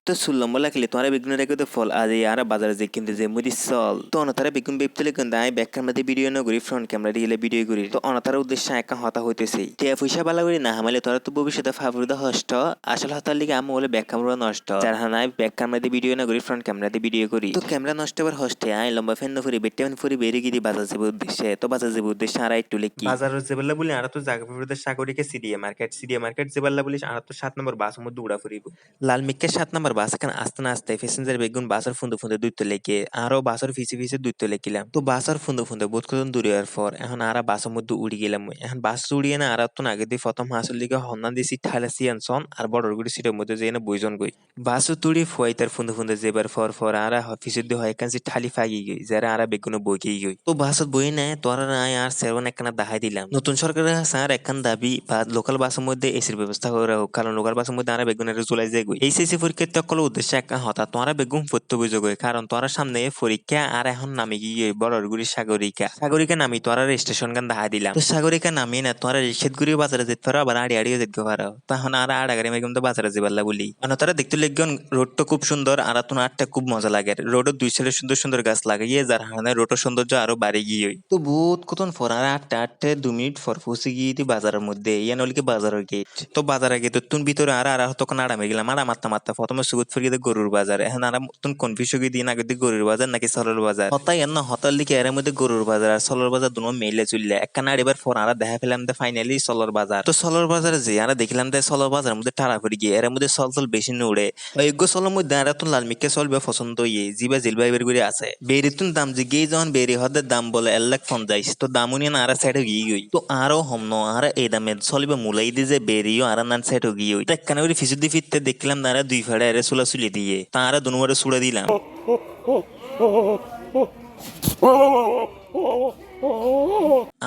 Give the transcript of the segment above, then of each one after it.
তো সুলম লাগলে তোমার বেগুন রেখে তো ফল আজ আর বাজারে যে কিনতে যে মুদি চল তো অনতারা বেগুন বেপতলে কিন্তু আমি ব্যাক ক্যামেরাতে ভিডিও না করি ফ্রন্ট ক্যামেরা দিয়ে ভিডিও করি তো অনতারা উদ্দেশ্যে একা হতা হইতেছে টিয়া পয়সা বালা করে না হামালে তোরা তো ভবিষ্যতে ফাফরুদা হষ্ট আসল হতার লিগে আমি বলে ব্যাক ক্যামেরা নষ্ট যার হানা ব্যাক ক্যামেরাতে ভিডিও না করি ফ্রন্ট ক্যামেরাতে ভিডিও করি তো ক্যামেরা নষ্ট হবার হস্টে আই লম্বা ফেন ফুরি বেটে ফুরি বেরিয়ে গিয়ে বাজার যাবে উদ্দেশ্যে তো বাজার যাবে উদ্দেশ্যে আর একটু লেখি বাজার যেবেলা বলি আর তো জায়গা ফুরিতে সাগরিকে সিডিএ মার্কেট যেবেলা বলি আর তো 7 নম্বর বাস মধ্যে উড়া ফুরিব লাল মিক্কে 7 নম্বর বাস এখানে আস্তে না আস্তে প্যাসেঞ্জার বেগুন বাসের ফুন্দে দুইতে লেগে আরো বাসের ফিসে দুইতে লেগিলাম তো বাসের ফুন্দে বহুত কতক্ষণ দূরে হওয়ার পর এখন আর বাসের মধ্যে উড়ি গেলাম এখন বাস উড়িয়ে না আর তো আগে দিয়ে প্রথম হাসল লিগে হন্না দিয়ে সিট ঠালাসি আনছন আর বড়গুড়ি সিটের মধ্যে যে না বইজন গই বাসও তুড়ি ফুয়াইতার ফুন্দে যেবার ফর আর ফিসের দিয়ে হয় এখান ঠালি ফাগি গই যারা আর বেগুনে বই গই তো বাসত বই নেয় তোরা নাই আর সেরন একখানা দেখাই দিলাম নতুন সরকারের স্যার একখান দাবি বা লোকাল বাসের মধ্যে এসির ব্যবস্থা করে হোক কারণ লোকাল বাসের মধ্যে আর বেগুনের চলাই যায় গই এইচএসসি পরীক্ষার তকল উদ্দেশ্যে একটা হতা তোরা বেগুন পড়তে বুঝো গই কারণ তোরা সামনে পরীক্ষা আর এখন নামি গিয়ে বড়গুড়ি সাগরিকা নামি তোরা স্টেশন গান দেখাই দিলাম তো সাগরিকা নামিয়ে না তোরা রিক্সাতগুড়ি বাজারে যেতে পারো আবার আড়িয়ে যেতে পারো তখন আর আড়াগাড়ি মেগুন তো বাজারে যাবার বলি মানে তারা দেখতে লেগন রোডটা খুব সুন্দর আর তোমার আটটা খুব মজা লাগে রোডের দুই সাইডে সুন্দর গাছ লাগিয়ে যার হানে রোডের সৌন্দর্য আরো বাড়ি গিয়ে তো বহুত কতন ফর আর আটটা 2 মিনিট ফর পৌঁছে গিয়ে বাজারের মধ্যে ইয়ান হল কি বাজারের গেট তো বাজারের গেট তুন ভিতরে আর তখন আড়ামে গেলাম আর মাত্তা প্রথমে সুগত ফিরে গরুর বাজার এখন আর তুন কনফিউজ হয়ে দিন আগে গরুর বাজার নাকি সরল বাজার হতাই এন হতার লিখে এর মধ্যে গরুর বাজার আর সরল বাজার দুনো মেলে চললে একখানা এবার ফর আর দেখা পেলাম দে ফাইনালি সলর বাজার তো সলর বাজারে যে আর দেখলাম দে সলর বাজারের মধ্যে টাড়া করে গিয়ে এর মধ্যে চল বেশি নুড়ে অজ্ঞ সলের মধ্যে আর তুন লাল মিক্কে চলবে পছন্দ ইয়ে জিবা জিলবা এবার করে আছে বেরিতুন দাম যে গিয়ে যখন বেরি হদের দাম বলে 1,50,000 তো দাম উনি আর সাইড গিয়ে গই তো আরো হমন আর এই দামে চলিবে মুলাই দিয়ে যে বেরিও আর নান সাইড গিয়ে তো একখানে করে ফিসুদি ফিরতে দেখলাম তারা দুই ফাড়ে এর চুলি দিয়ে তারা দুনুয়ারে ছুড়ে দিলাম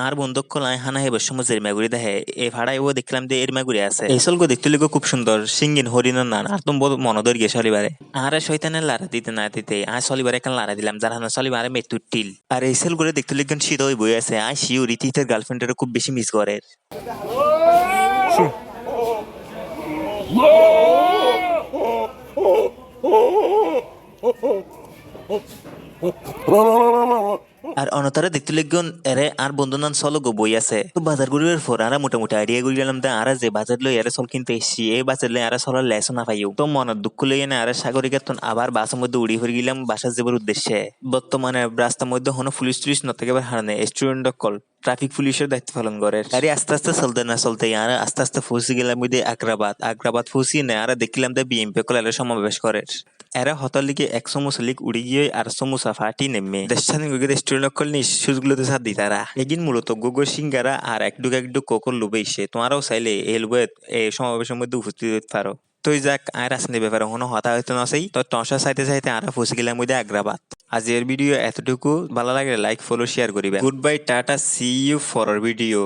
আর বন্ধুক কলাই হানা হেবার সময় এরমাগুড়ি দেখে এ ভাড়ায় ও দেখলাম যে এরমাগুড়ি আছে এই চলগো দেখতে লিগো খুব সুন্দর সিঙ্গিন হরিণের নান আর তুমি বহুত মনদর গিয়ে চলিবারে আর শয়তানের লারা দিতে না দিতে আর চলিবারে এখন লারা দিলাম যার হানা চলিবারে মেতুর টিল আর এই সেল করে দেখতে লিগন শীত হয়ে বই আছে আর শিও রীতিতের গার্লফ্রেন্ডের খুব বেশি মিস করে আর অনতারা দেখতে লিগন এরে আর বন্ধুনান চলো গো বই আছে তো বাজার গুলির পর আর মোটামুটি আইডিয়া গুলি গেলাম আর যে বাজার লই এরে চল কিনতে এসছি এই বাজার লই আর চলার লেসন না পাইও তো মনের দুঃখ লইয়ে না আর সাগরিকাতন আবার বাসের মধ্যে উড়ি হয়ে গেলাম বাসা যাবার উদ্দেশ্যে বর্তমানে রাস্তার মধ্যে হনো পুলিশ টুলিশ ন থেকে হারানে স্টুডেন্ট কল ট্রাফিক পুলিশের দায়িত্ব পালন করে গাড়ি আস্তে চলতে আর আস্তে পৌঁছে গেলাম ওই আগ্রাবাদ পৌঁছিয়ে নেয় আর দেখলাম যে বিএমপি কলের সমাবেশ করে এরা হতার লিগে 100 মুসলিক উড়ি গিয়ে আর সমুসা ফাটি নেমে দেশানি রেস্টুরেন্ট করলে সুযোগগুলোতে সাথ দি তারা এগিন মূলত গোগো সিঙ্গারা আর একটু কোকর লুবেইছে তোমারও চাইলে এই লুবে এই সমাবেশের মধ্যে উপস্থিত হতে পারো তুই যাক আর আসলে ব্যাপারে কোনো হতা হইতো না সেই তো টসা চাইতে আর পৌঁছে গেলাম ওই আগ্রাবাদ আজকের ভিডিও এতটুকু ভালো লাগলে লাইক ফলো শেয়ার করিবেন good bye tata see you for video